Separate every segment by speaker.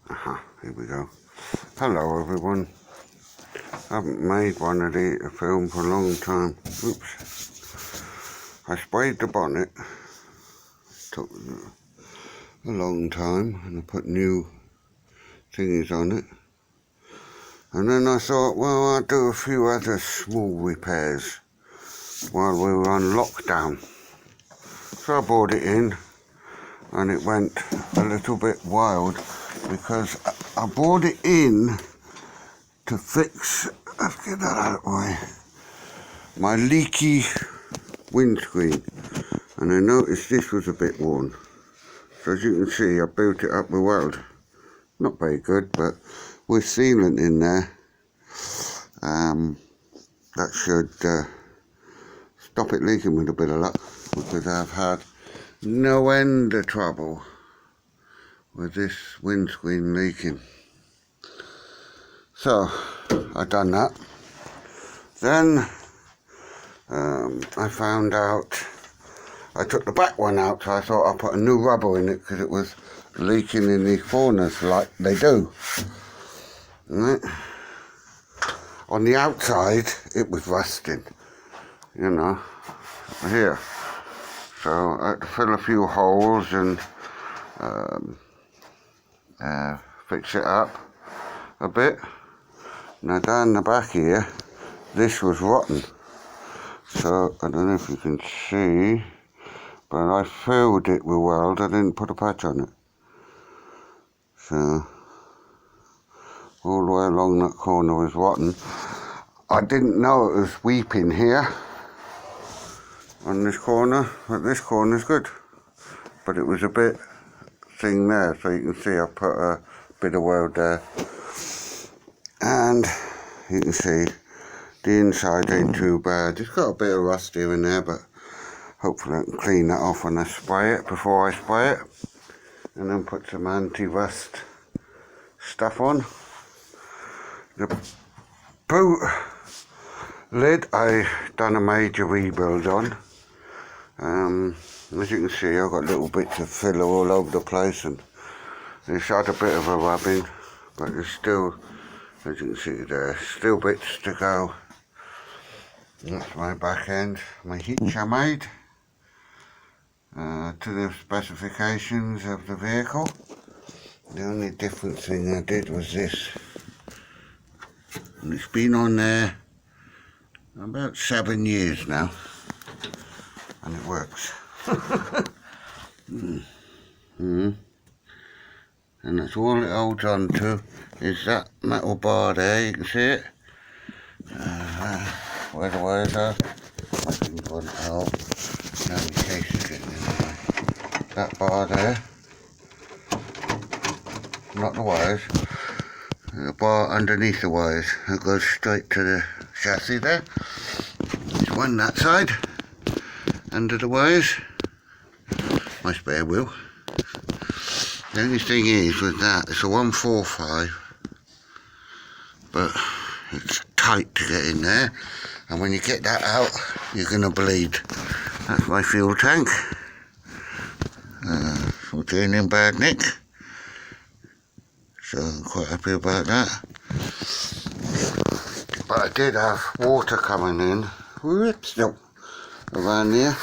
Speaker 1: Here we go. Hello everyone. I haven't made one of these film for a long time. Oops. I sprayed the bonnet. Took a long time, and I put new thingies on it. And then I thought, well, I'll do a few other small repairs while we were on lockdown. So I brought it in, and it went a little bit wild because I brought it in to fix, let's get that out of the way, my leaky windscreen. And I noticed this was a bit worn. So as you can see, I built it up with weld. Not very good, but with sealant in there, that should stop it leaking with a bit of luck, because I've had no end of trouble with this windscreen leaking. So I done that. Then I found out, I took the back one out, so I thought I'd put a new rubber in it because it was leaking in the corners like they do. Right. On the outside it was rusting, you know, here. So I had to fill a few holes and fix it up a bit. Now down the back here, this was rotten. So I don't know if you can see, but I filled it with weld. I didn't put a patch on it. So all the way along that corner was rotten. I didn't know it was weeping here on this corner, but this corner's good. But it was a bit thing there, so you can see I put a bit of weld there. And you can see the inside ain't too bad. It's got a bit of rust here and there, but hopefully I can clean that off when I spray it, before I spray it. And then put some anti-rust stuff on. The boot lid I done a major rebuild on. As you can see, I've got little bits of filler all over the place, and it's had a bit of a rubbing, but there's still, as you can see there, still bits to go. That's my back end. My hitch I made to the specifications of the vehicle. The only different thing I did was this. And it's been on there about 7 years now, and it works. And that's all it holds on to, is that metal bar there. You can see it. Where the wires are, I can point it out. Now the case is getting in the way. That bar there, not the wires, the bar underneath the wires. It goes straight to the chassis there. There's one that side, under the wires. My spare wheel. The only thing is with that, it's a 145, but it's tight to get in there, and when you get that out, you're going to bleed. That's my fuel tank. It's in bad nick, so I'm quite happy about that. But I did have water coming in, whoops, no, around there.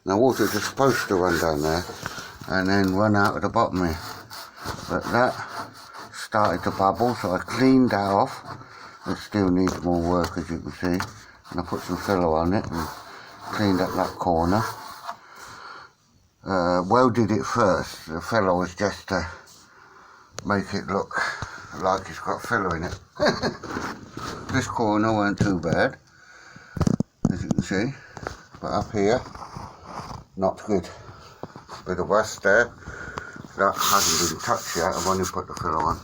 Speaker 1: Now water is supposed to run down there and then run out of the bottom here, but that started to bubble, so I cleaned that off. It still needs more work, as you can see, and I put some filler on it and cleaned up that corner. Welded it first. The filler was just to make it look like it's got filler in it. This corner weren't too bad, as you can see, but up here, not good. Bit of rust there. That hasn't been touched yet. I've only put the filler on.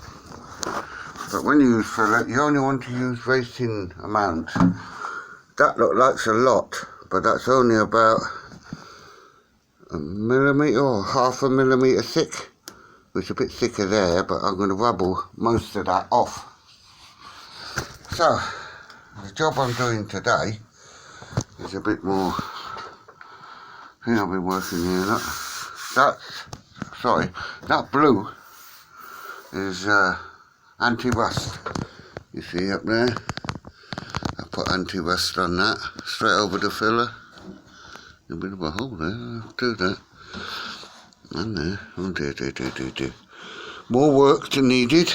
Speaker 1: But when you use filler, you only want to use racing amounts. That looks like a lot, but that's only about a millimetre or half a millimetre thick. It's a bit thicker there, but I'm going to rubble most of that off. So the job I'm doing today is a bit more. I think I've been working here. That blue is anti-rust. You see up there? I put anti-rust on that, straight over the filler. A bit of a hole there, I'll do that. And there, oh dear. More work than needed.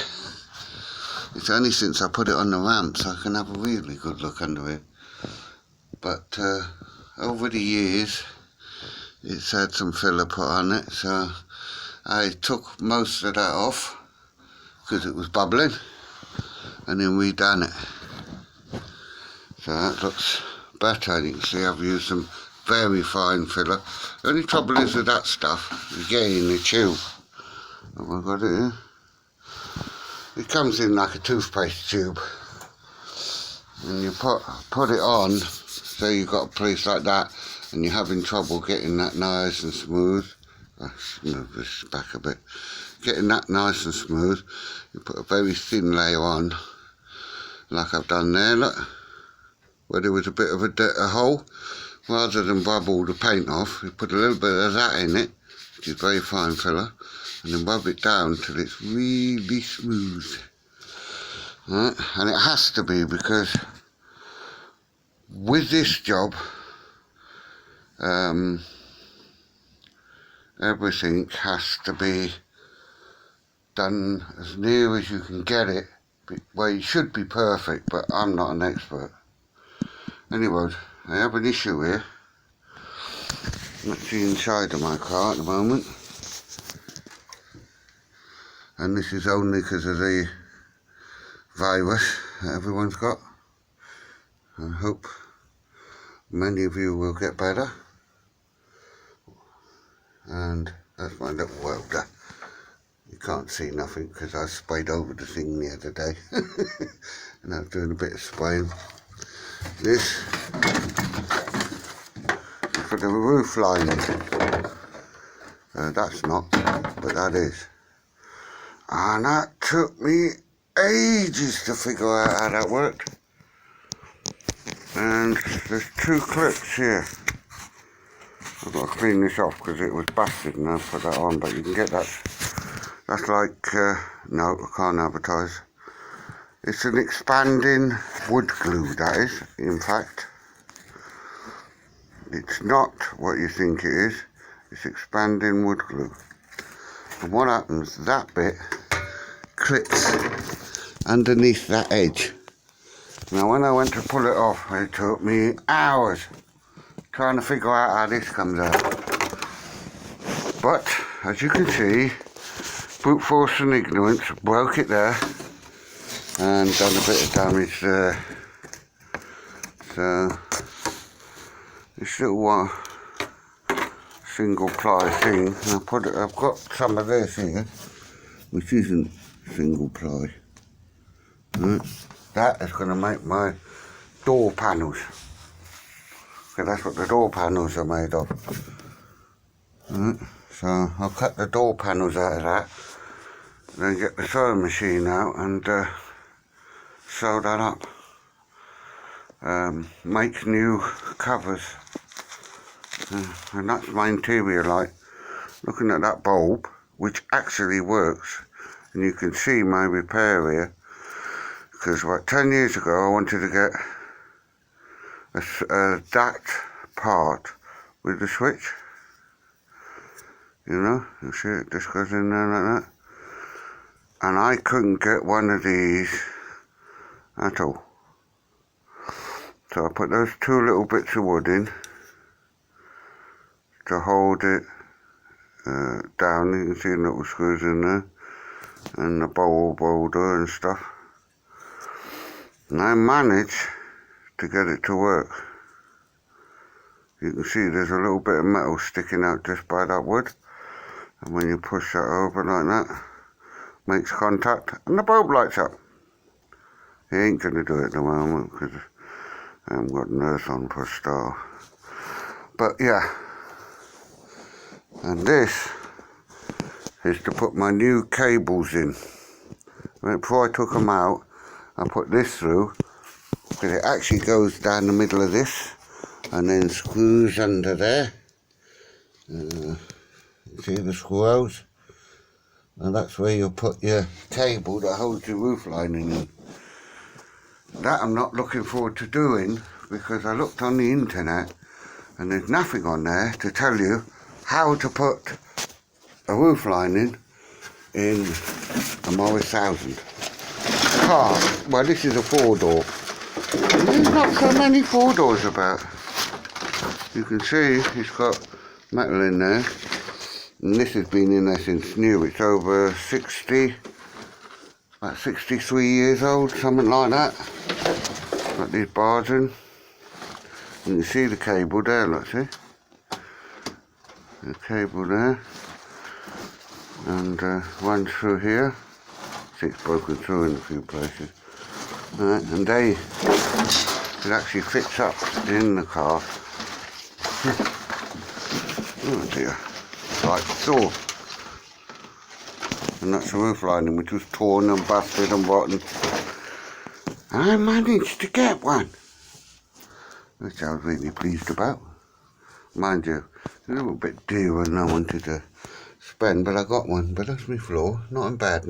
Speaker 1: It's only since I put it on the ramp so I can have a really good look under it. But over the years, it's had some filler put on it, so I took most of that off because it was bubbling, and then redone it. So that looks better. You can see I've used some very fine filler. The only trouble is with that stuff is getting the tube. Have I got it here? It comes in like a toothpaste tube, and you put it on. So you've got a place like that, and you're having trouble getting that nice and smooth. Let's move this back a bit. Getting that nice and smooth, you put a very thin layer on, like I've done there, look, where there was a bit of a hole. Rather than rub all the paint off, you put a little bit of that in it, which is very fine filler, and then rub it down till it's really smooth. Right? And it has to be, because with this job, everything has to be done as near as you can get it. Well, it should be perfect, but I'm not an expert. Anyway, I have an issue here. I'm actually inside of my car at the moment, and this is only because of the virus that everyone's got. I hope many of you will get better. And that's my little welder. You can't see nothing because I sprayed over the thing the other day. And I was doing a bit of spraying. This is for the roof lining. That's not, but that is. And that took me ages to figure out how that worked. And there's two clips here. I've got to clean this off because it was busted and I put that on, but you can get that. That's like, no, I can't advertise. It's an expanding wood glue, that is, in fact. It's not what you think it is. It's expanding wood glue. And what happens, that bit clips underneath that edge. Now when I went to pull it off, it took me hours trying to figure out how this comes out. But, as you can see, brute force and ignorance broke it there and done a bit of damage there. So, this little single ply thing, and I've got some of this here, which isn't single ply. Right. That is going to make my door panels. Okay, that's what the door panels are made of. Right. So I'll cut the door panels out of that, then get the sewing machine out and sew that up. Make new covers. And that's my interior light. Looking at that bulb, which actually works, and you can see my repair here. Because about 10 years ago I wanted to get that part with the switch. You know, you see it just goes in there like that. And I couldn't get one of these at all. So I put those two little bits of wood in to hold it down. You can see little screws in there. And the bowl boulder and stuff. And I managed to get it to work. You can see there's a little bit of metal sticking out just by that wood. And when you push that over like that, makes contact and the bulb lights up. He ain't going to do it at the moment because I haven't got nurse on for a start. But yeah. And this is to put my new cables in. Before I took them out, I put this through, because it actually goes down the middle of this and then screws under there. See the screws? and that's where you'll put your cable that holds your roof lining in. That I'm not looking forward to doing, because I looked on the internet and there's nothing on there to tell you how to put a roof lining in a Morris 1000 car. Well, this is a 4-door. There's not so many 4-doors about. You can see it's got metal in there, and this has been in there since new. It's over 60, about 63 years old, something like that. Got these bars in. You can see the cable there, look, see? The cable there. And one through here. See, it's broken through in a few places. And it actually fits up in the car. Oh dear, like so. And that's the roof lining, which was torn and busted and rotten. And I managed to get one, which I was really pleased about. Mind you, a little bit dearer than I wanted to spend, but I got one. But that's my floor, not in bad nick.